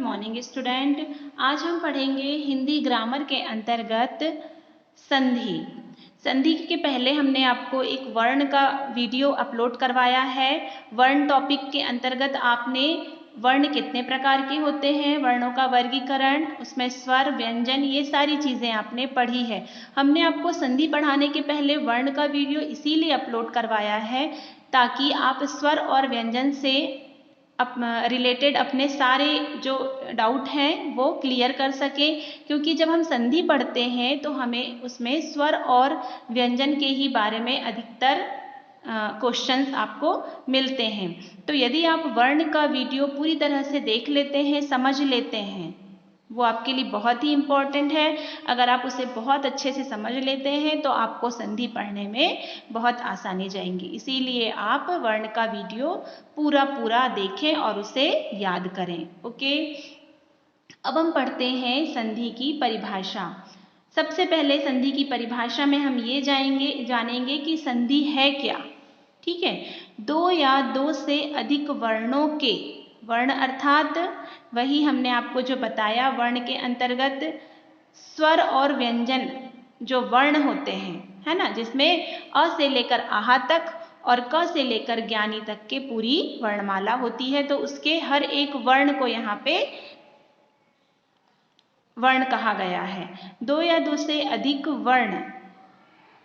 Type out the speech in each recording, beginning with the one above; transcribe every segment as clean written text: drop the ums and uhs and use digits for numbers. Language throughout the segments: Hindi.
Morning student. आज हम पढ़ेंगे हिंदी ग्रामर के अंतर्गत संधि। संधि के पहले हमने आपको एक वर्ण का वीडियो अपलोड करवाया है। वर्ण टॉपिक के अंतर्गत आपने वर्ण कितने प्रकार के होते हैं, वर्णों का वर्गीकरण, उसमें स्वर, व्यंजन, ये सारी चीज़ें आपने पढ़ी है। हमने आपको संधि पढ़ाने के पहले वर्ण का वीडियो इसीलिए अपलोड करवाया है ताकि आप स्वर और व्यंजन से रिलेटेड अपने सारे जो डाउट हैं वो क्लियर कर सकें, क्योंकि जब हम संधि पढ़ते हैं तो हमें उसमें स्वर और व्यंजन के ही बारे में अधिकतर क्वेश्चंस आपको मिलते हैं। तो यदि आप वर्ण का वीडियो पूरी तरह से देख लेते हैं, समझ लेते हैं, वो आपके लिए बहुत ही इम्पॉर्टेंट है। अगर आप उसे बहुत अच्छे से समझ लेते हैं तो आपको संधि पढ़ने में बहुत आसानी जाएंगी। इसीलिए आप वर्ण का वीडियो पूरा देखें और उसे याद करें। ओके, अब हम पढ़ते हैं संधि की परिभाषा। सबसे पहले संधि की परिभाषा में हम ये जानेंगे कि संधि है क्या। ठीक है, दो या दो से अधिक वर्णों के, वर्ण अर्थात वही हमने आपको जो बताया वर्ण के अंतर्गत स्वर और व्यंजन जो वर्ण होते हैं, है ना, जिसमें अ से लेकर आहा तक और क से लेकर ज्ञानी तक के पूरी वर्णमाला होती है, तो उसके हर एक वर्ण को यहाँ पे वर्ण कहा गया है। दो या दो से अधिक वर्ण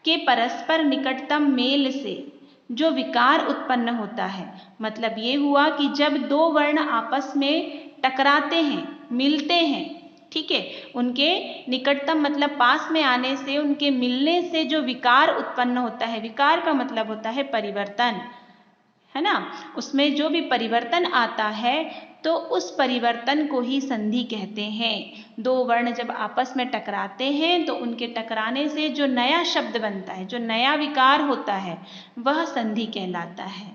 के परस्पर निकटतम मेल से जो विकार उत्पन्न होता है, मतलब ये हुआ कि जब दो वर्ण आपस में टकराते हैं, मिलते हैं, ठीक है, उनके निकटतम मतलब पास में आने से, उनके मिलने से जो विकार उत्पन्न होता है, विकार का मतलब होता है परिवर्तन, है ना, उसमें जो भी परिवर्तन आता है तो उस परिवर्तन को ही संधि कहते हैं। दो वर्ण जब आपस में टकराते हैं तो उनके टकराने से जो नया शब्द बनता है, जो नया विकार होता है, वह संधि कहलाता है।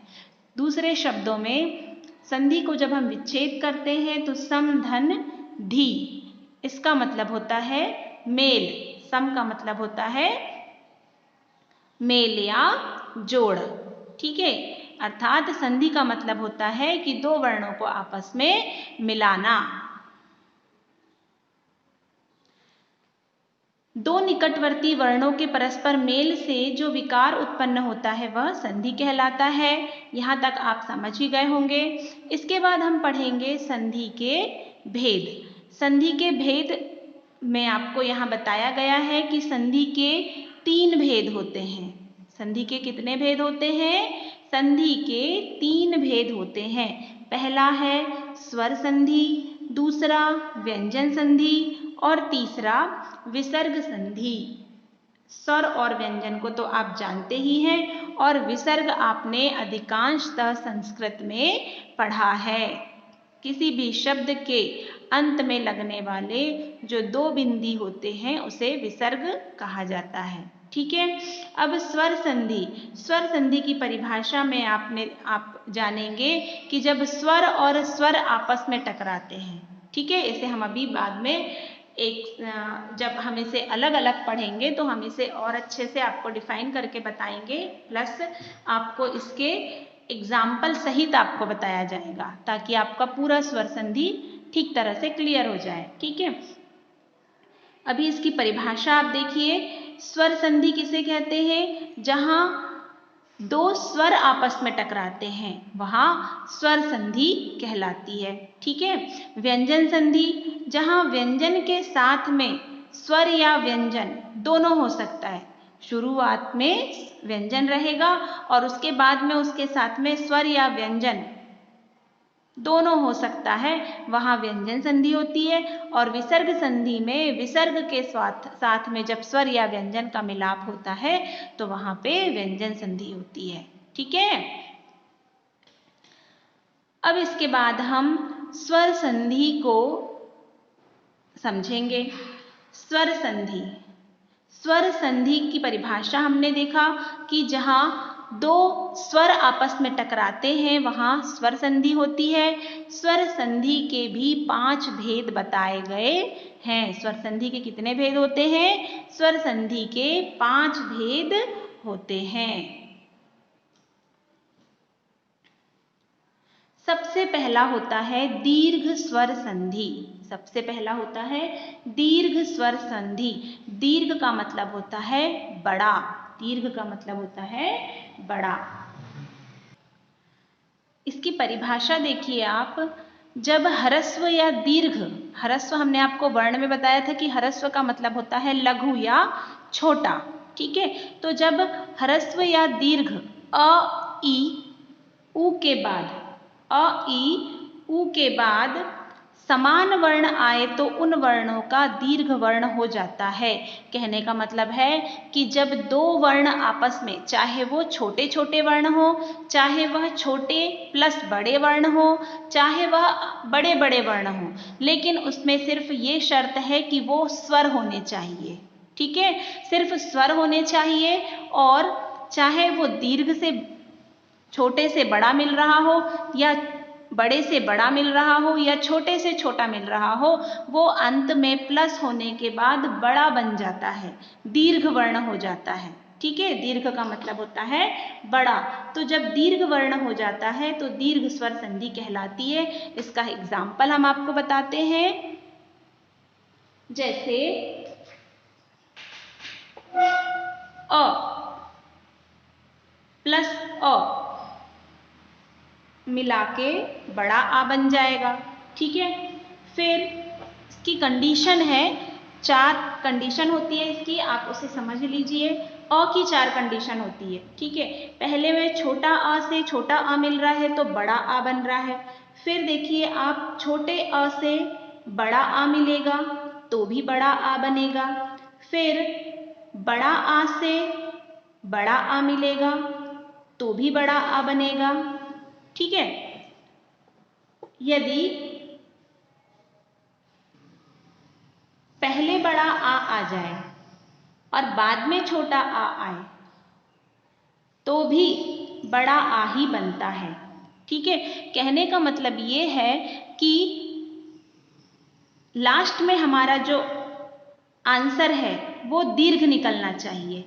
दूसरे शब्दों में संधि को जब हम विच्छेद करते हैं तो सम धन धी, इसका मतलब होता है मेल। सम का मतलब होता है मेल या जोड़, ठीक है, अर्थात संधि का मतलब होता है कि दो वर्णों को आपस में मिलाना। दो निकटवर्ती वर्णों के परस्पर मेल से जो विकार उत्पन्न होता है वह संधि कहलाता है। यहाँ तक आप समझ ही गए होंगे। इसके बाद हम पढ़ेंगे संधि के भेद। संधि के भेद में आपको यहाँ बताया गया है कि संधि के 3 भेद होते हैं। संधि के कितने भेद होते हैं? संधि के 3 भेद होते हैं। पहला है स्वर संधि, दूसरा व्यंजन संधि और तीसरा विसर्ग संधि। स्वर और व्यंजन को तो आप जानते ही हैं और विसर्ग आपने अधिकांशतः संस्कृत में पढ़ा है। किसी भी शब्द के अंत में लगने वाले जो 2 बिंदी होते हैं उसे विसर्ग कहा जाता है। ठीक है, अब स्वर संधि। स्वर संधि की परिभाषा में आप जानेंगे कि जब स्वर और स्वर आपस में टकराते हैं, ठीक है, इसे हम अभी बाद में जब हम इसे अलग अलग पढ़ेंगे तो हम इसे और अच्छे से आपको डिफाइन करके बताएंगे, प्लस आपको इसके एग्जाम्पल सहित आपको बताया जाएगा ताकि आपका पूरा स्वर संधि ठीक तरह से क्लियर हो जाए। ठीक है, अभी इसकी परिभाषा आप देखिए। स्वर संधि किसे कहते हैं? जहां 2 स्वर आपस में टकराते हैं वहां स्वर संधि कहलाती है। ठीक है, व्यंजन संधि, जहां व्यंजन के साथ में स्वर या व्यंजन दोनों हो सकता है। शुरुआत में व्यंजन रहेगा और उसके बाद में उसके साथ में स्वर या व्यंजन दोनों हो सकता है, वहां व्यंजन संधि होती है। और विसर्ग संधि में विसर्ग के साथ में जब स्वर या व्यंजन का मिलाप होता है तो वहां पे व्यंजन संधि होती है। ठीक है, अब इसके बाद हम स्वर संधि को समझेंगे। स्वर संधि, स्वर संधि की परिभाषा हमने देखा कि जहां 2 स्वर आपस में टकराते हैं वहां स्वर संधि होती है। स्वर संधि के भी 5 भेद बताए गए हैं। स्वर संधि के कितने भेद होते हैं? स्वर संधि के 5 भेद होते हैं। सबसे पहला होता है दीर्घ स्वर संधि। सबसे पहला होता है दीर्घ स्वर संधि। दीर्घ का मतलब होता है बड़ा। दीर्घ का मतलब होता है बड़ा। इसकी परिभाषा देखिए आप, जब ह्रस्व या दीर्घ, ह्रस्व हमने आपको वर्ण में बताया था कि ह्रस्व का मतलब होता है लघु या छोटा, ठीक है। तो जब ह्रस्व या दीर्घ अ ई उ के बाद, अ ई उ के बाद समान वर्ण आए तो उन वर्णों का दीर्घ वर्ण हो जाता है। कहने का मतलब है कि जब दो वर्ण आपस में, चाहे वो छोटे छोटे वर्ण हो, चाहे वह छोटे प्लस बड़े वर्ण हो, चाहे वह बड़े बड़े वर्ण हो, लेकिन उसमें सिर्फ ये शर्त है कि वो स्वर होने चाहिए, ठीक है। सिर्फ स्वर होने चाहिए, और चाहे वो दीर्घ से छोटे से बड़ा मिल रहा हो, या बड़े से बड़ा मिल रहा हो, या छोटे से छोटा मिल रहा हो, वो अंत में प्लस होने के बाद बड़ा बन जाता है, दीर्घ वर्ण हो जाता है, ठीक है। दीर्घ का मतलब होता है बड़ा। तो जब दीर्घ वर्ण हो जाता है तो दीर्घ स्वर संधि कहलाती है। इसका एग्जाम्पल हम आपको बताते हैं। जैसे अ प्लस अ मिला के बड़ा आ बन जाएगा, ठीक है। फिर इसकी कंडीशन है, 4 कंडीशन होती है इसकी, आप उसे समझ लीजिए। अ की 4 कंडीशन होती है, ठीक है। पहले में छोटा अ से छोटा आ मिल रहा है तो बड़ा आ बन रहा है। फिर देखिए आप, छोटे अ से बड़ा आ मिलेगा तो भी बड़ा आ बनेगा। फिर बड़ा आ से बड़ा आ मिलेगा तो भी बड़ा आ बनेगा, ठीक है। यदि पहले बड़ा आ जाए और बाद में छोटा आ आए तो भी बड़ा आ ही बनता है, ठीक है। कहने का मतलब ये है कि लास्ट में हमारा जो आंसर है वो दीर्घ निकलना चाहिए।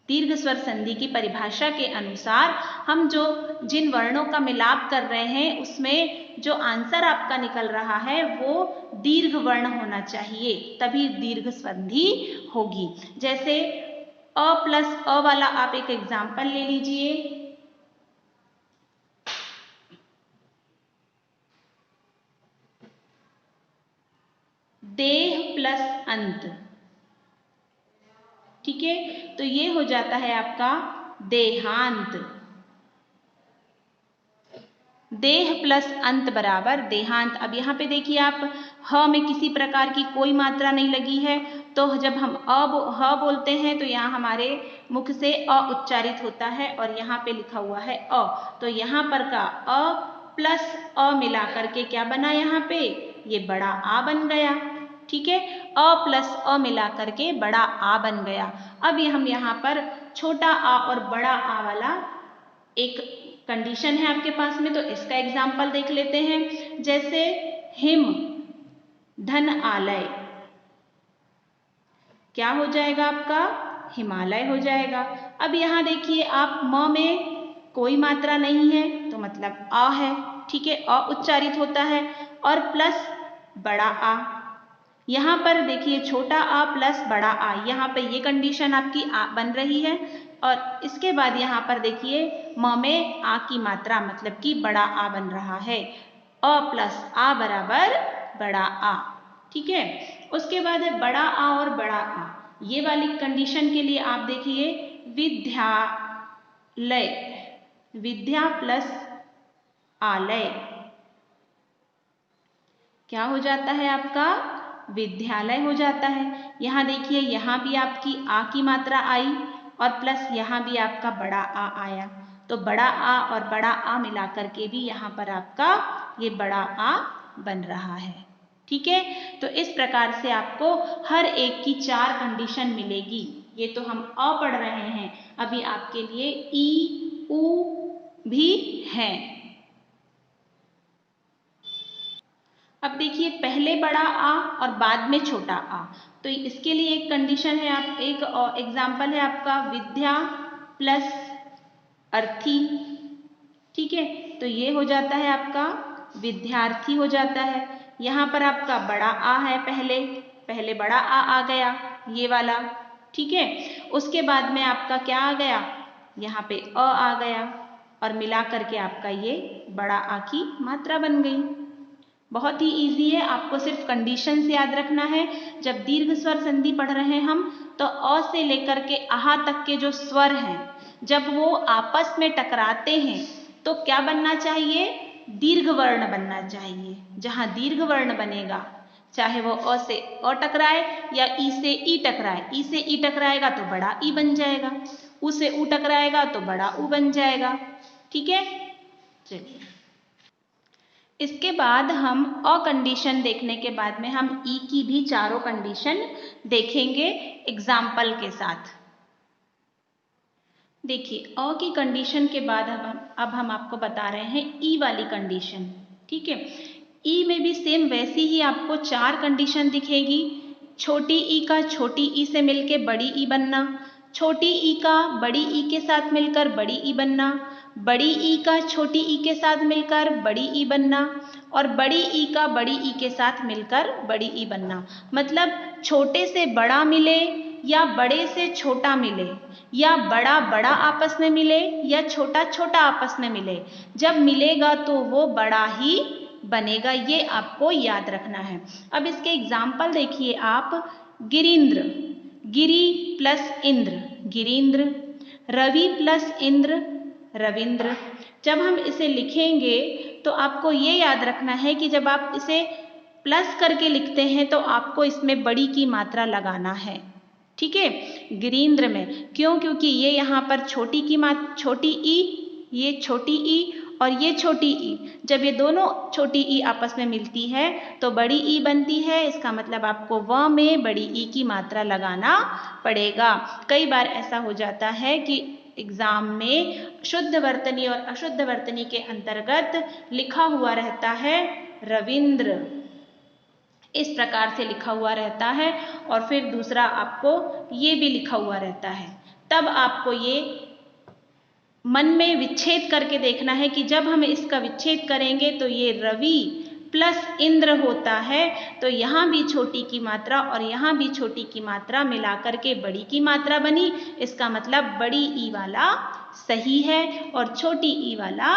दीर्घ स्वर संधि की परिभाषा के अनुसार हम जो जिन वर्णों का मिलाप कर रहे हैं उसमें जो आंसर आपका निकल रहा है वो दीर्घ वर्ण होना चाहिए, तभी दीर्घ संधि होगी। जैसे अ प्लस अ वाला आप एक एग्जाम्पल ले लीजिए। देह प्लस अंत, ठीक है। तो ये हो जाता है आपका देहांत। देह प्लस अंत बराबर देहांत। अब यहाँ पे देखिए आप, ह में किसी प्रकार की कोई मात्रा नहीं लगी है, तो जब हम ह बोलते हैं तो यहाँ हमारे मुख से अ उच्चारित होता है और यहाँ पे लिखा हुआ है अ, तो यहाँ पर का अ प्लस अ मिला करके क्या बना, यहाँ पे ये बड़ा आ बन गया, ठीक है। अ प्लस अ मिला करके बड़ा आ बन गया। अब ये हम यहाँ पर छोटा आ और बड़ा आ वाला एक कंडीशन है आपके पास में, तो इसका एग्जाम्पल देख लेते हैं। जैसे हिम धन आलय, क्या हो जाएगा आपका, हिमालय हो जाएगा। अब यहाँ देखिए आप, म में कोई मात्रा नहीं है तो मतलब अ है, ठीक है, अ उच्चारित होता है, और प्लस बड़ा आ। यहाँ पर देखिए छोटा आ प्लस बड़ा आ, यहाँ पे ये कंडीशन आपकी आ बन रही है। और इसके बाद यहाँ पर देखिए म में आ की मात्रा मतलब कि बड़ा आ बन रहा है, अ प्लस आ बराबर बड़ा आ, ठीक है। उसके बाद है बड़ा आ और बड़ा आ। ये वाली कंडीशन के लिए आप देखिए विद्यालय, विद्या प्लस आलय क्या हो जाता है आपका, विद्यालय हो जाता है। यहाँ देखिए, यहाँ भी आपकी आ की मात्रा आई और प्लस यहाँ भी आपका बड़ा आ आया, तो बड़ा आ और बड़ा आ मिला करके भी यहाँ पर आपका ये बड़ा आ बन रहा है, ठीक है। तो इस प्रकार से आपको हर एक की 4 कंडीशन मिलेगी। ये तो हम अ पढ़ रहे हैं, अभी आपके लिए ई उ भी है। अब देखिए पहले बड़ा आ और बाद में छोटा आ, तो इसके लिए एक कंडीशन है, आप एक एग्जाम्पल है आपका विद्या प्लस अर्थी, ठीक है। तो ये हो जाता है आपका विद्यार्थी हो जाता है। यहाँ पर आपका बड़ा आ है, पहले बड़ा आ गया ये वाला, ठीक है। उसके बाद में आपका क्या आ गया, यहाँ पे आ गया और मिला करके आपका ये बड़ा आ की मात्रा बन गई। बहुत ही इजी है, आपको सिर्फ कंडीशन से याद रखना है। जब दीर्घ स्वर संधि पढ़ रहे हैं हम, तो अ से लेकर के आहा तक के जो स्वर हैं, जब वो आपस में टकराते हैं तो क्या बनना चाहिए, दीर्घ वर्ण बनना चाहिए। जहां दीर्घ वर्ण बनेगा, चाहे वो अ से अ टकराए या ई से ई टकराए, ई से ई टकराएगा तो बड़ा ई बन जाएगा, उ से उ टकराएगा तो बड़ा उ बन जाएगा, ठीक है। चलिए, इसके बाद हम अ कंडीशन देखने के बाद में हम ई की भी चारों कंडीशन देखेंगे एग्जाम्पल के साथ। देखिए, अ की कंडीशन के बाद अब हम आपको बता रहे हैं ई वाली कंडीशन, ठीक है। ई में भी सेम वैसी ही आपको 4 कंडीशन दिखेगी। छोटी ई का छोटी ई से मिलके बड़ी ई बनना, छोटी ई का बड़ी ई के साथ मिलकर बड़ी ई बनना, बड़ी ई का छोटी ई के साथ मिलकर बड़ी ई बनना, और बड़ी ई का बड़ी ई के साथ मिलकर बड़ी ई बनना। मतलब छोटे से बड़ा मिले या बड़े से छोटा मिले, या बड़ा बड़ा आपस में मिले या छोटा छोटा आपस में मिले, जब मिलेगा तो वो बड़ा ही बनेगा, ये आपको याद रखना है। अब इसके एग्जाम्पल देखिए आप, गिरींद्र, गिरी प्लस इंद्र गिरींद्र, रवि प्लस इंद्र रविंद्र। जब हम इसे लिखेंगे तो आपको ये याद रखना है कि जब आप इसे प्लस करके लिखते हैं तो आपको इसमें बड़ी की मात्रा लगाना है, ठीक है। गिरींद्र में क्यों, क्योंकि ये यहाँ पर छोटी ई, ये छोटी ई और ये छोटी ई, जब ये दोनों छोटी ई आपस में मिलती है तो बड़ी ई बनती है। इसका मतलब आपको व में बड़ी ई की मात्रा लगाना पड़ेगा। कई बार ऐसा हो जाता है कि एग्जाम में शुद्ध वर्तनी और अशुद्ध वर्तनी के अंतर्गत लिखा हुआ रहता है रविंद्र, इस प्रकार से लिखा हुआ रहता है, और फिर दूसरा आपको ये भी लिखा हुआ रहता है। तब आपको ये मन में विच्छेद करके देखना है कि जब हम इसका विच्छेद करेंगे तो ये रवि प्लस इंद्र होता है, तो यहाँ भी छोटी की मात्रा और यहाँ भी छोटी की मात्रा मिलाकर के बड़ी की मात्रा बनी। इसका मतलब बड़ी ई वाला सही है और छोटी ई वाला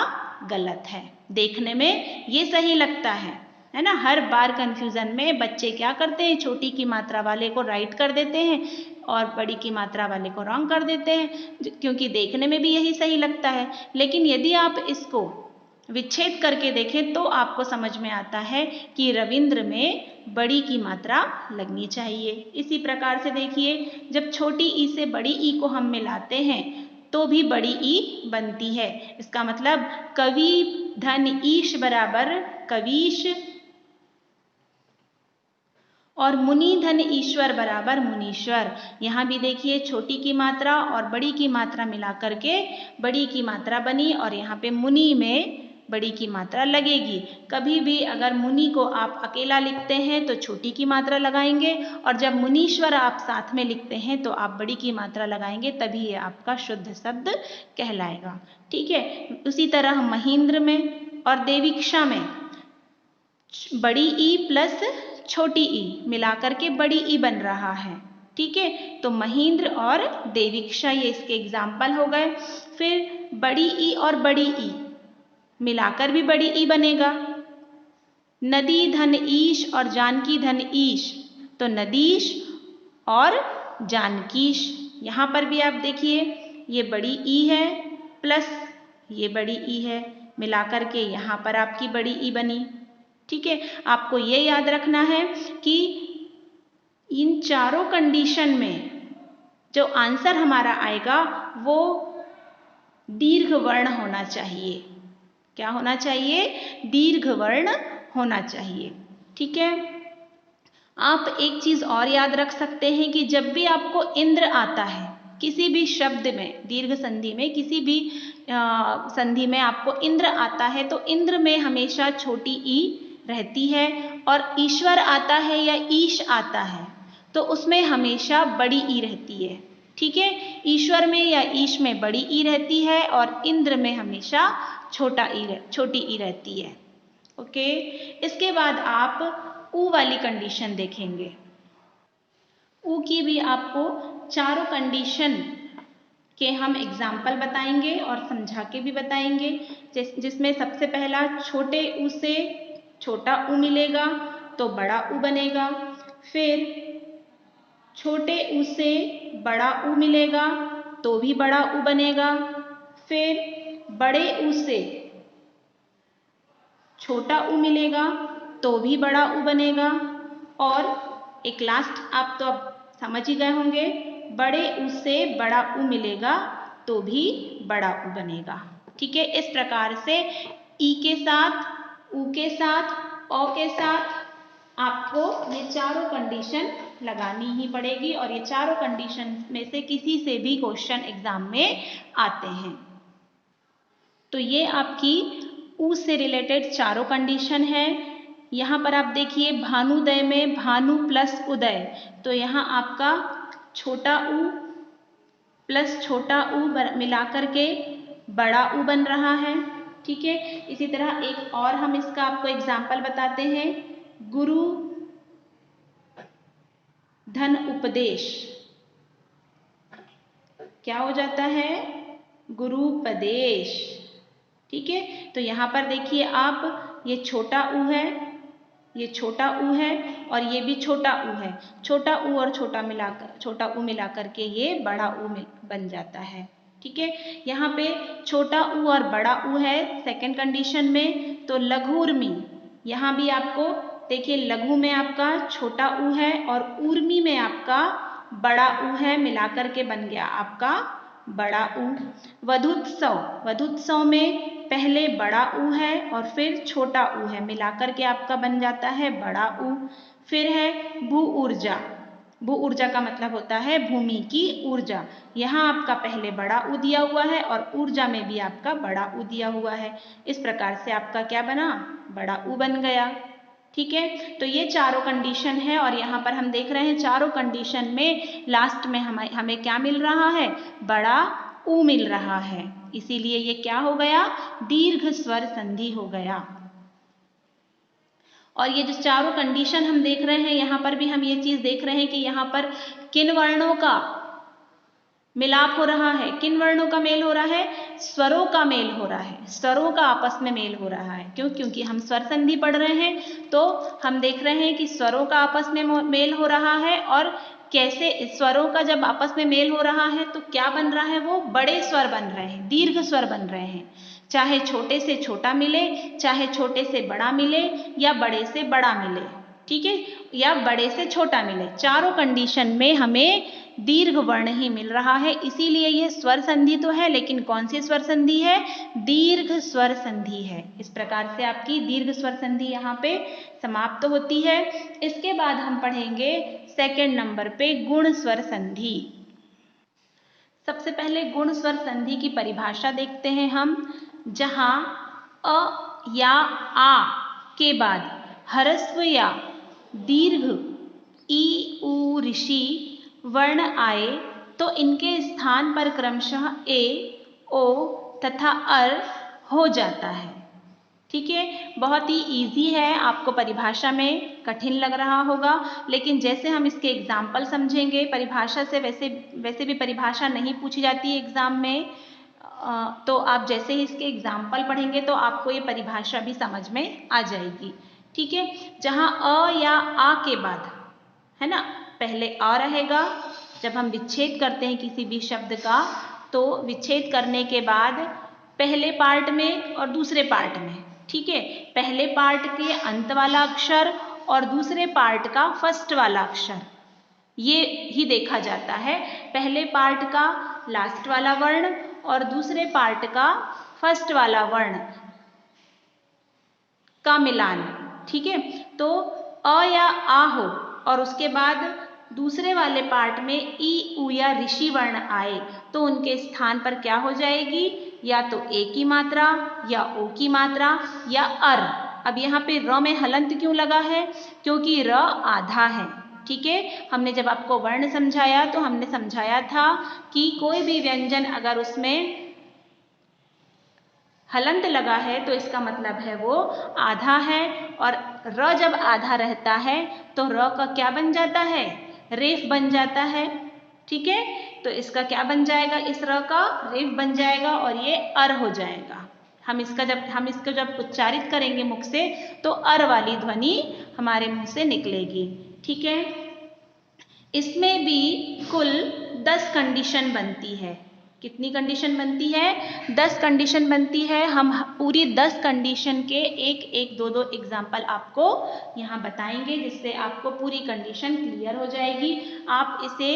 गलत है। देखने में ये सही लगता है ना। हर बार कंफ्यूजन में बच्चे क्या करते हैं, छोटी की मात्रा वाले को राइट कर देते हैं और बड़ी की मात्रा वाले को रॉन्ग कर देते हैं, क्योंकि देखने में भी यही सही लगता है। लेकिन यदि आप इसको विच्छेद करके देखें तो आपको समझ में आता है कि रविंद्र में बड़ी की मात्रा लगनी चाहिए। इसी प्रकार से देखिए, जब छोटी ई से बड़ी ई को हम मिलाते हैं तो भी बड़ी ई बनती है। इसका मतलब कवि धन ईश बराबर कवीश, और मुनि धन ईश्वर बराबर मुनीश्वर। यहाँ भी देखिए, छोटी की मात्रा और बड़ी की मात्रा मिलाकर के बड़ी की मात्रा बनी, और यहाँ पे मुनि में बड़ी की मात्रा लगेगी। कभी भी अगर मुनि को आप अकेला लिखते हैं तो छोटी की मात्रा लगाएंगे, और जब मुनीश्वर आप साथ में लिखते हैं तो आप बड़ी की मात्रा लगाएंगे, तभी ये आपका शुद्ध शब्द कहलाएगा, ठीक है। उसी तरह महेंद्र में और देवीक्षा में बड़ी ई प्लस छोटी ई मिलाकर के बड़ी ई बन रहा है, ठीक है। तो महेंद्र और देवीक्षा ये इसके एग्जाम्पल हो गए। फिर बड़ी ई और बड़ी ई मिलाकर भी बड़ी ई बनेगा। नदी धन ईश और जानकी धन ईश, तो नदीश और जानकीश। यहाँ पर भी आप देखिए, ये बड़ी ई है प्लस ये बड़ी ई है, मिलाकर के यहाँ पर आपकी बड़ी ई बनी, ठीक है। आपको ये याद रखना है कि इन चारों कंडीशन में जो आंसर हमारा आएगा वो दीर्घ वर्ण होना चाहिए। क्या होना चाहिए? दीर्घ वर्ण होना चाहिए, ठीक है। आप एक चीज और याद रख सकते हैं कि जब भी आपको इंद्र आता है किसी भी शब्द में, दीर्घ संधि में, किसी भी संधि में आपको इंद्र आता है तो इंद्र में हमेशा छोटी ई रहती है, और ईश्वर आता है या ईश आता है तो उसमें हमेशा बड़ी ई रहती है, ठीक है। ईश्वर में या ईश में बड़ी ई रहती है और इंद्र में हमेशा छोटी ई रहती है। ओके, इसके बाद आप ऊ वाली कंडीशन देखेंगे। ऊ की भी आपको चारों कंडीशन के हम एग्जाम्पल बताएंगे और समझा के भी बताएंगे, जिसमें सबसे पहला छोटे ऊ से छोटा ऊ मिलेगा तो बड़ा ऊ बनेगा, फिर छोटे ऊ से बड़ा ऊ मिलेगा तो भी बड़ा ऊ बनेगा, फिर बड़े ऊ से छोटा ऊ मिलेगा तो भी बड़ा ऊ बनेगा, और एक लास्ट आप तो अब समझ ही गए होंगे, बड़े ऊ से बड़ा ऊ मिलेगा तो भी बड़ा ऊ बनेगा। ठीक है, इस प्रकार से ई के साथ, ऊ के साथ, औ के साथ आपको ये चारों कंडीशन लगानी ही पड़ेगी, और ये चारों कंडीशन में से किसी से भी क्वेश्चन एग्जाम में आते हैं। तो ये आपकी ऊ से रिलेटेड चारों कंडीशन है। यहाँ पर आप देखिए भानुदय में भानु प्लस उदय, तो यहाँ आपका छोटा ऊ प्लस छोटा ऊ मिलाकर के बड़ा ऊ बन रहा है। ठीक है, इसी तरह एक और हम इसका आपको एग्जाम्पल बताते हैं, गुरु धन उपदेश, क्या हो जाता है, गुरुपदेश। ठीक है, तो यहाँ पर देखिए आप, ये छोटा ऊ है, ये छोटा ऊ है और ये भी छोटा ऊ है, छोटा ऊ और छोटा ऊ मिलाकर के ये बड़ा ऊ बन जाता है। ठीक है, यहाँ पे छोटा ऊ और बड़ा ऊ है सेकंड कंडीशन में, तो लघुर्मी, यहाँ भी आपको देखिए लघु में आपका छोटा ऊ है और ऊर्मी में आपका बड़ा ऊ है, मिलाकर के बन गया आपका बड़ा ऊ। वधुत्सव, वधुत्सव में पहले बड़ा ऊ है और फिर छोटा ऊ है, मिलाकर के आपका बन जाता है बड़ा ऊ। फिर है भू ऊर्जा, भू ऊर्जा का मतलब होता है भूमि की ऊर्जा, यहाँ आपका पहले बड़ा ऊ दिया हुआ है और ऊर्जा में भी आपका बड़ा ऊ दिया हुआ है, इस प्रकार से आपका क्या बना, बड़ा ऊ बन गया। ठीक है, तो ये चारों कंडीशन है और यहाँ पर हम देख रहे हैं चारों कंडीशन में लास्ट में हमें क्या मिल रहा है, बड़ा ऊ मिल रहा है, इसीलिए ये क्या हो गया, दीर्घ स्वर संधि हो गया। और ये जो चारों कंडीशन हम देख रहे हैं, यहाँ पर भी हम ये चीज देख रहे हैं कि यहाँ पर किन वर्णों का मिलाप हो रहा है, किन वर्णों का मेल हो रहा है, स्वरों का मेल हो रहा है, स्वरों का आपस में मेल हो रहा है। क्यों, क्योंकि हम स्वर संधि पढ़ रहे हैं, तो हम देख रहे हैं कि स्वरों का आपस में मेल हो रहा है, और कैसे स्वरों का जब आपस में मेल हो रहा है तो क्या बन रहा है, वो बड़े स्वर बन रहे हैं, दीर्घ स्वर बन रहे हैं, चाहे छोटे से छोटा मिले, चाहे छोटे से बड़ा मिले, या बड़े से बड़ा मिले, ठीक है, या बड़े से छोटा मिले, चारों कंडीशन में हमें दीर्घ वर्ण ही मिल रहा है, इसीलिए यह स्वर संधि तो है, लेकिन कौन सी स्वर संधि है, दीर्घ स्वर संधि है। इस प्रकार से आपकी दीर्घ स्वर संधि यहाँ पे समाप्त होती है। इसके बाद हम पढ़ेंगे सेकंड नंबर पे गुण स्वर संधि। सबसे पहले गुण स्वर संधि की परिभाषा देखते हैं हम, जहां अ या आ के बाद ह्रस्व या दीर्घ ई उ ऋषि वर्ण आए तो इनके स्थान पर क्रमशः ए, ओ तथा अर हो जाता है। ठीक है, बहुत ही इजी है, आपको परिभाषा में कठिन लग रहा होगा, लेकिन जैसे हम इसके एग्जाम्पल समझेंगे, परिभाषा से वैसे भी परिभाषा नहीं पूछी जाती है एग्जाम में, तो आप जैसे ही इसके एग्जाम्पल पढ़ेंगे तो आपको ये परिभाषा भी समझ में आ जाएगी। ठीक है, जहाँ अ या आ के बाद है ना, पहले आ रहेगा, जब हम विच्छेद करते हैं किसी भी शब्द का, तो विच्छेद करने के बाद पहले पार्ट में और दूसरे पार्ट में, ठीक है, पहले पार्ट के अंत वाला अक्षर और दूसरे पार्ट का फर्स्ट वाला अक्षर, ये ही देखा जाता है, पहले पार्ट का लास्ट वाला वर्ण और दूसरे पार्ट का फर्स्ट वाला वर्ण का मिलान। ठीक है, तो अ या आ हो और उसके बाद दूसरे वाले पार्ट में ई उ या ऋषि वर्ण आए तो उनके स्थान पर क्या हो जाएगी, या तो ए की मात्रा या ओ की मात्रा या अर। अब यहाँ पे र में हलंत क्यों लगा है, क्योंकि र आधा है, ठीक है, हमने जब आपको वर्ण समझाया तो हमने समझाया था कि कोई भी व्यंजन अगर उसमें हलंत लगा है तो इसका मतलब है वो आधा है, और र जब आधा रहता है तो र का क्या बन जाता है, रेफ बन जाता है। ठीक है, तो इसका क्या बन जाएगा, इस र का रेफ बन जाएगा और ये अर हो जाएगा। हम इसको जब उच्चारित करेंगे मुख से तो अर वाली ध्वनि हमारे मुंह से निकलेगी। ठीक है, इसमें भी कुल 10 कंडीशन बनती है। कितनी कंडीशन बनती है, 10 कंडीशन बनती है। हम पूरी 10 कंडीशन के एक दो एग्जाम्पल आपको यहाँ बताएंगे, जिससे आपको पूरी कंडीशन क्लियर हो जाएगी। आप इसे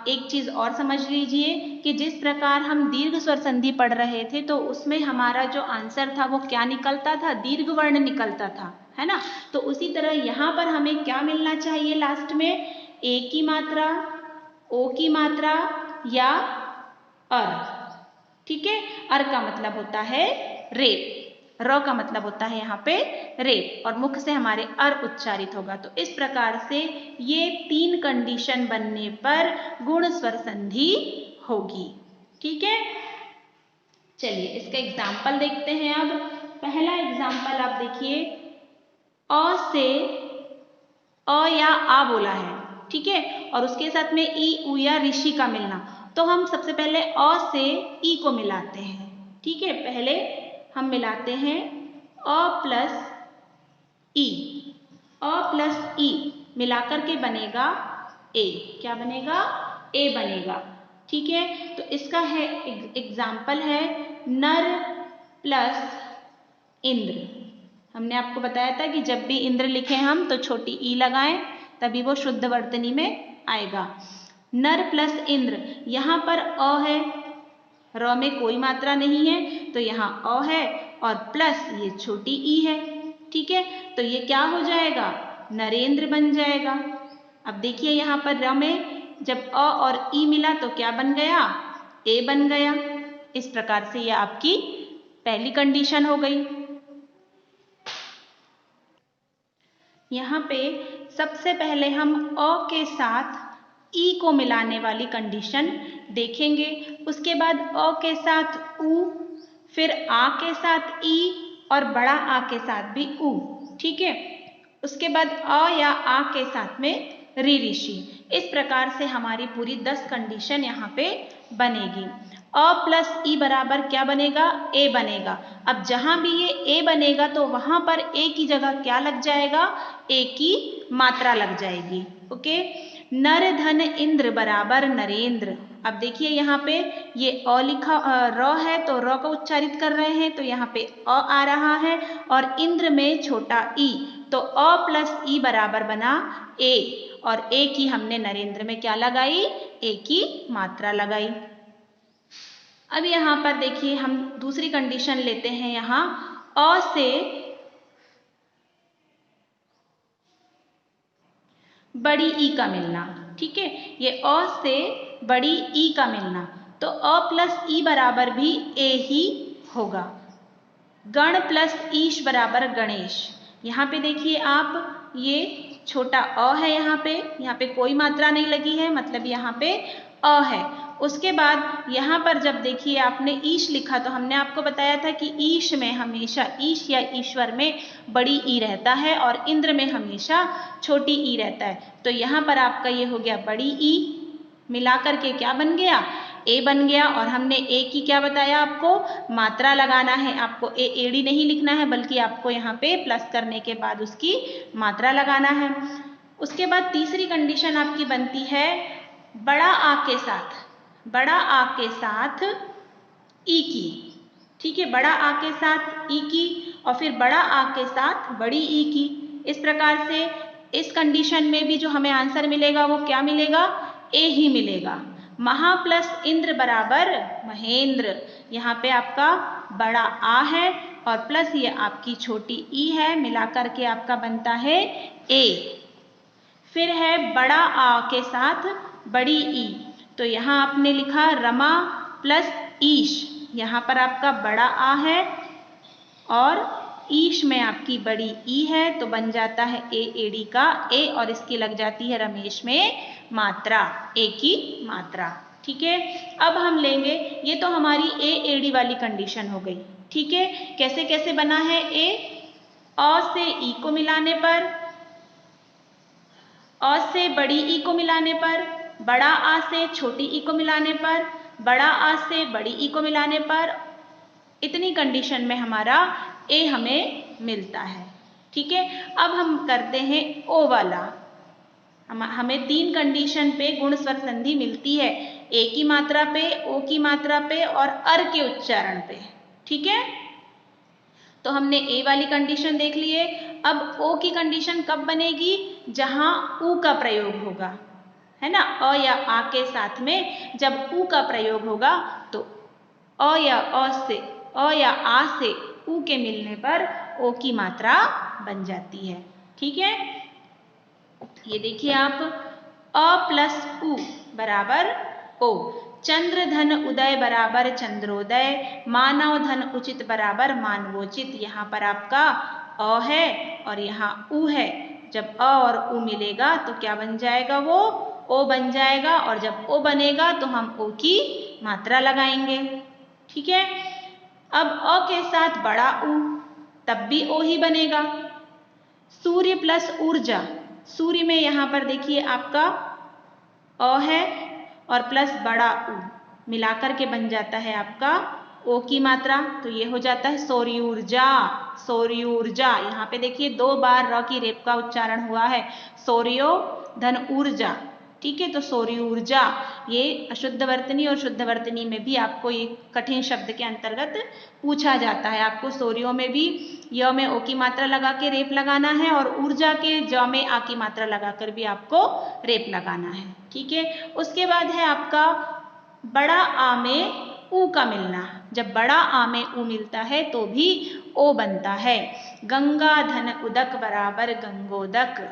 एक चीज़ और समझ लीजिए कि जिस प्रकार हम दीर्घ स्वर संधि पढ़ रहे थे तो उसमें हमारा जो आंसर था वो क्या निकलता था, दीर्घ वर्ण निकलता था, है ना। तो उसी तरह यहाँ पर हमें क्या मिलना चाहिए लास्ट में, ए की मात्रा, ओ की मात्रा या अर। ठीक है, अर का मतलब होता है रेप, र का मतलब होता है यहाँ पे रेप, और मुख से हमारे अर उच्चारित होगा। तो इस प्रकार से ये 3 कंडीशन बनने पर गुण स्वर संधि होगी। ठीक है, चलिए इसका एग्जाम्पल देखते हैं। अब पहला एग्जाम्पल आप देखिए, अ से अ या आ बोला है, ठीक है, और उसके साथ में ई उ या ऋषि का मिलना। तो हम सबसे पहले अ से ई को मिलाते हैं। ठीक है, पहले हम मिलाते हैं अ प्लस ई, अ प्लस ई मिलाकर के बनेगा ए। क्या बनेगा, ए बनेगा। ठीक है, तो इसका है एग्जाम्पल है नर प्लस इंद्र। हमने आपको बताया था कि जब भी इंद्र लिखें हम तो छोटी ई लगाएं, तभी वो शुद्ध वर्तनी में आएगा। नर प्लस इंद्र, यहाँ पर अ है, र में कोई मात्रा नहीं है तो यहाँ अ है, और प्लस ये छोटी ई है। ठीक है, तो ये क्या हो जाएगा, नरेंद्र बन जाएगा। अब देखिए यहाँ पर र में जब अ और ई मिला तो क्या बन गया, ए बन गया। इस प्रकार से ये आपकी पहली कंडीशन हो गई। यहाँ पे सबसे पहले हम अ के साथ ई को मिलाने वाली कंडीशन देखेंगे, उसके बाद अ के साथ उ, फिर आ के साथ ई और बड़ा आ के साथ भी उ। ठीक है, उसके बाद अ या आ के साथ में ऋ ऋषि। इस प्रकार से हमारी पूरी 10 कंडीशन यहाँ पे बनेगी। अ प्लस ई बराबर क्या बनेगा, ए बनेगा। अब जहां भी ये ए बनेगा तो वहां पर ए की जगह क्या लग जाएगा, ए की मात्रा लग जाएगी। ओके, नर धन इंद्र बराबर नरेंद्र। अब देखिए यहाँ पे ये अ लिखा र है तो र को उच्चारित कर रहे हैं, तो यहाँ पे अ आ रहा है, और इंद्र में छोटा ई, तो अ प्लस ई बराबर बना ए, और ए की हमने नरेंद्र में क्या लगाई, ए की मात्रा लगाई। अब यहाँ पर देखिए हम दूसरी कंडीशन लेते हैं। यहाँ अ से बड़ी ई का मिलना। ठीक है, ये अ से बड़ी ई का मिलना, तो अ प्लस ई बराबर भी ए ही होगा। गण प्लस ईश बराबर गणेश। यहाँ पे देखिए आप, ये छोटा अ है, यहाँ पे कोई मात्रा नहीं लगी है, मतलब यहाँ पे अ है। उसके बाद यहाँ पर जब देखिए आपने ईश लिखा तो हमने आपको बताया था कि ईश में हमेशा, ईश या ईश्वर में बड़ी ई रहता है और इंद्र में हमेशा छोटी ई रहता है। तो यहाँ पर आपका ये हो गया बड़ी ई, मिलाकर के क्या बन गया, ए बन गया। और हमने ए की क्या बताया आपको, मात्रा लगाना है। आपको ए एड़ी नहीं लिखना है, बल्कि आपको यहाँ पे प्लस करने के बाद उसकी मात्रा लगाना है। उसके बाद तीसरी कंडीशन आपकी बनती है बड़ा आ के साथ, बड़ा आ के साथ ई की। ठीक है, बड़ा आ के साथ ई की, और फिर बड़ा आ के साथ बड़ी ई की। इस प्रकार से इस कंडीशन में भी जो हमें आंसर मिलेगा वो क्या मिलेगा, ए ही मिलेगा। महा प्लस इंद्र बराबर महेंद्र। यहाँ पे आपका बड़ा आ है और प्लस ये आपकी छोटी ई है, मिलाकर के आपका बनता है ए। फिर है बड़ा आ के साथ बड़ी ई, तो यहाँ आपने लिखा रमा प्लस ईश। यहाँ पर आपका बड़ा आ है और ईश में आपकी बड़ी ई है तो बन जाता है ए एड़ी का ए, और इसकी लग जाती है रमेश में मात्रा, ए की मात्रा। ठीक है, अब हम लेंगे, ये तो हमारी ए एड़ी वाली कंडीशन हो गई। ठीक है, कैसे कैसे बना है ए, अ से ई को मिलाने पर, अ से बड़ी ई को मिलाने पर, बड़ा आ से छोटी ई को मिलाने पर, बड़ा आ से बड़ी ई को मिलाने पर, इतनी कंडीशन में हमारा ए हमें मिलता है। ठीक है, अब हम करते हैं ओ वाला। हमें 3 कंडीशन पे गुण स्वर संधि मिलती है, ए की मात्रा पे, ओ की मात्रा पे और अर के उच्चारण पे। ठीक है, तो हमने ए वाली कंडीशन देख ली है। अब ओ की कंडीशन कब बनेगी, जहां ऊ का प्रयोग होगा, है ना, अ या आ के साथ में जब ऊ का प्रयोग होगा तो अ या आ से ऊ के मिलने पर ओ की मात्रा बन जाती है। ठीक है, ये देखिए आप, अ प्लस उ बराबर ओ, चंद्र धन उदय बराबर चंद्रोदय, मानव धन उचित बराबर मानवोचित। यहाँ पर आपका अ है और यहाँ उ है, जब अ और उ मिलेगा तो क्या बन जाएगा, वो ओ बन जाएगा, और जब ओ बनेगा तो हम ओ की मात्रा लगाएंगे। ठीक है, अब अ के साथ बड़ा ऊ, तब भी ओ ही बनेगा। सूर्य प्लस ऊर्जा, सूर्य में यहाँ पर देखिए आपका अ है और प्लस बड़ा ऊ मिलाकर के बन जाता है आपका ओ की मात्रा, तो ये हो जाता है सौर्यूर्जा। सौर्यूर्जा, यहाँ पे देखिए 2 बार र की रेप का उच्चारण हुआ है, सौर्यो धन ऊर्जा। ठीक है, तो सौर्यूर्जा, ये अशुद्ध वर्तनी और शुद्ध वर्तनी में भी आपको ये कठिन शब्द के अंतर्गत पूछा जाता है। आपको सौर्यों में भी य में ओ की मात्रा लगा के रेप लगाना है और ऊर्जा के ज में आ की मात्रा लगाकर भी आपको रेप लगाना है। ठीक है, उसके बाद है आपका बड़ा आ में ऊ का मिलना। जब बड़ा आ में ऊ मिलता है तो भी ओ बनता है। गंगा धन उदक बराबर गंगोदक,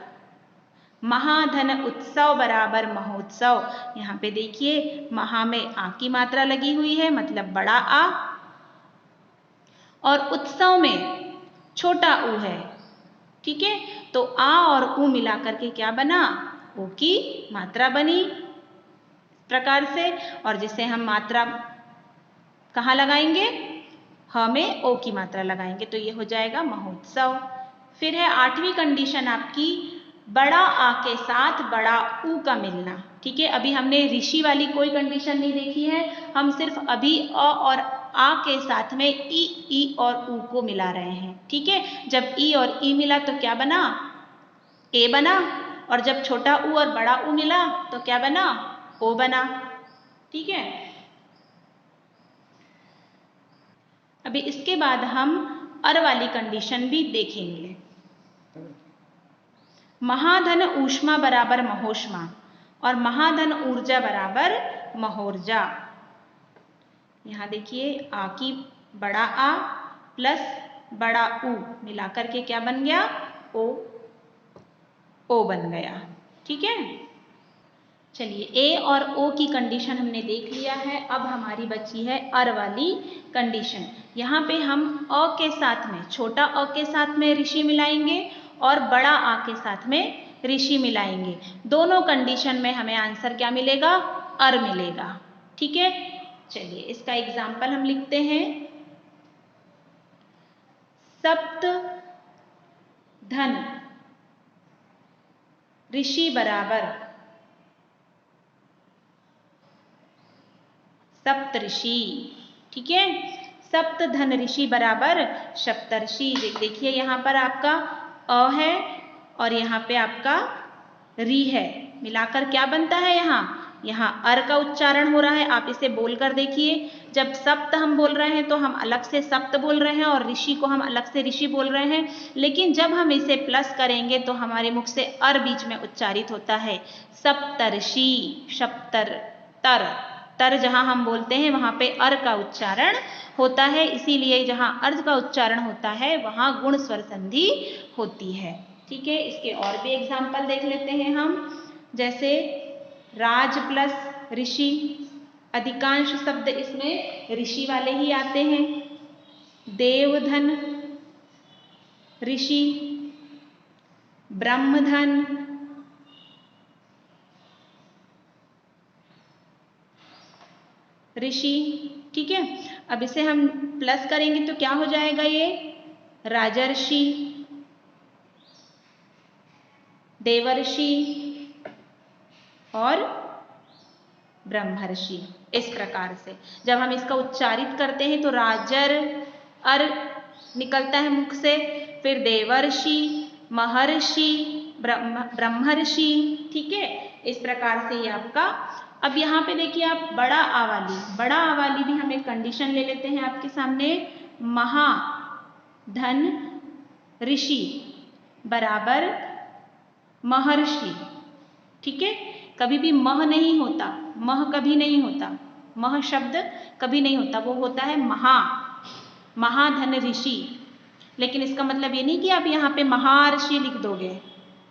महाधन उत्सव बराबर महोत्सव। यहाँ पे देखिए महा में आ की मात्रा लगी हुई है, मतलब बड़ा आ, और उत्सव में छोटा ऊ है। ठीक है, तो आ और ऊ मिलाकर के क्या बना, ओ की मात्रा बनी प्रकार से, और जिसे हम मात्रा कहाँ लगाएंगे, ह में ओ की मात्रा लगाएंगे, तो ये हो जाएगा महोत्सव। फिर है 8वीं कंडीशन आपकी, बड़ा आ के साथ बड़ा ऊ का मिलना। ठीक है, अभी हमने ऋषि वाली कोई कंडीशन नहीं देखी है, हम सिर्फ अभी अ और आ के साथ में ई और ऊ को मिला रहे हैं। ठीक है, जब ई और ई मिला तो क्या बना, ए बना, और जब छोटा ऊ और बड़ा ऊ मिला तो क्या बना, ओ बना। ठीक है, अभी इसके बाद हम अर वाली कंडीशन भी देखेंगे। महाधन ऊष्मा बराबर महोष्मा और महाधन ऊर्जा बराबर महोर्जा। यहाँ देखिए आ की बड़ा आ प्लस बड़ा ऊ मिलाकर के क्या बन गया, ओ बन गया। ठीक है, चलिए ए और ओ की कंडीशन हमने देख लिया है। अब हमारी बची है अर वाली कंडीशन। यहाँ पे हम अ के साथ में, छोटा अ के साथ में ऋषि मिलाएंगे और बड़ा आ के साथ में ऋषि मिलाएंगे। दोनों कंडीशन में हमें आंसर क्या मिलेगा, अर मिलेगा। ठीक है, चलिए इसका एग्जाम्पल हम लिखते हैं। सप्त धन ऋषि बराबर सप्तऋषि। ठीक है, सप्त धन ऋषि बराबर सप्तर्षि। देखिए यहाँ पर आपका अ है और यहाँ पे आपका री है, मिलाकर क्या बनता है, यहाँ अर का उच्चारण हो रहा है। आप इसे बोलकर देखिए, जब सप्त हम बोल रहे हैं तो हम अलग से सप्त बोल रहे हैं और ऋषि को हम अलग से ऋषि बोल रहे हैं, लेकिन जब हम इसे प्लस करेंगे तो हमारे मुख से अर बीच में उच्चारित होता है, सप्तर्षि। सप्तर तर तर जहां हम बोलते हैं वहां पे अर का उच्चारण होता है, इसीलिए जहां अर्ध का उच्चारण होता है वहां गुण स्वर संधि होती है। ठीक है, इसके और भी एग्जाम्पल देख लेते हैं हम, जैसे राज प्लस ऋषि, अधिकांश शब्द इसमें ऋषि वाले ही आते हैं। देवधन ऋषि, ब्रह्मधन, ऋषि। ठीक है, अब इसे हम प्लस करेंगे तो क्या हो जाएगा, ये राजर्षि, देवर्षि और ब्रह्मर्षि। इस प्रकार से जब हम इसका उच्चारित करते हैं तो राजर अर निकलता है मुख से, फिर देवर्षि, महर्षि, ब्रह्मर्षि। ठीक है, इस प्रकार से ये आपका। अब यहाँ पे देखिए आप बड़ा आ वाली भी हम एक कंडीशन ले लेते हैं आपके सामने। महा धन ऋषि बराबर महर्षि। ठीक है, कभी भी मह नहीं होता, मह कभी नहीं होता, मह शब्द कभी नहीं होता, वो होता है महाधन ऋषि। लेकिन इसका मतलब ये नहीं कि आप यहाँ पे महर्षि लिख दोगे,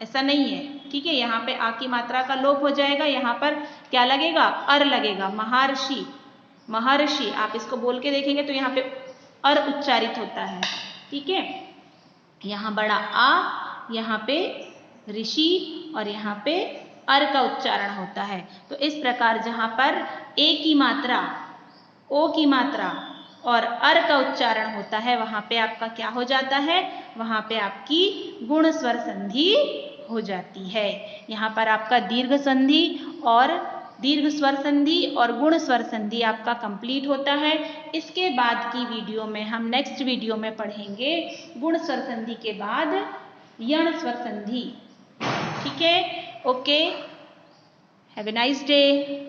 ऐसा नहीं है। ठीक है, यहाँ पे आ की मात्रा का लोप हो जाएगा, यहाँ पर क्या लगेगा, अर लगेगा, महर्षि, महर्षि। आप इसको बोल के देखेंगे तो यहाँ पे अर उच्चारित होता है। ठीक है, यहाँ बड़ा आ, यहाँ पे ऋषि और यहाँ पे अर का उच्चारण होता है। तो इस प्रकार जहाँ पर ए की मात्रा, ओ की मात्रा और अर का उच्चारण होता है, वहाँ पे आपका क्या हो जाता है, वहाँ पे आपकी गुण स्वर संधि हो जाती है। यहाँ पर आपका दीर्घ संधि और दीर्घ स्वर संधि और गुण स्वर संधि आपका कंप्लीट होता है। इसके बाद की वीडियो में हम नेक्स्ट वीडियो में पढ़ेंगे गुण स्वर संधि के बाद यण स्वर संधि। ठीक है, okay, have a nice day.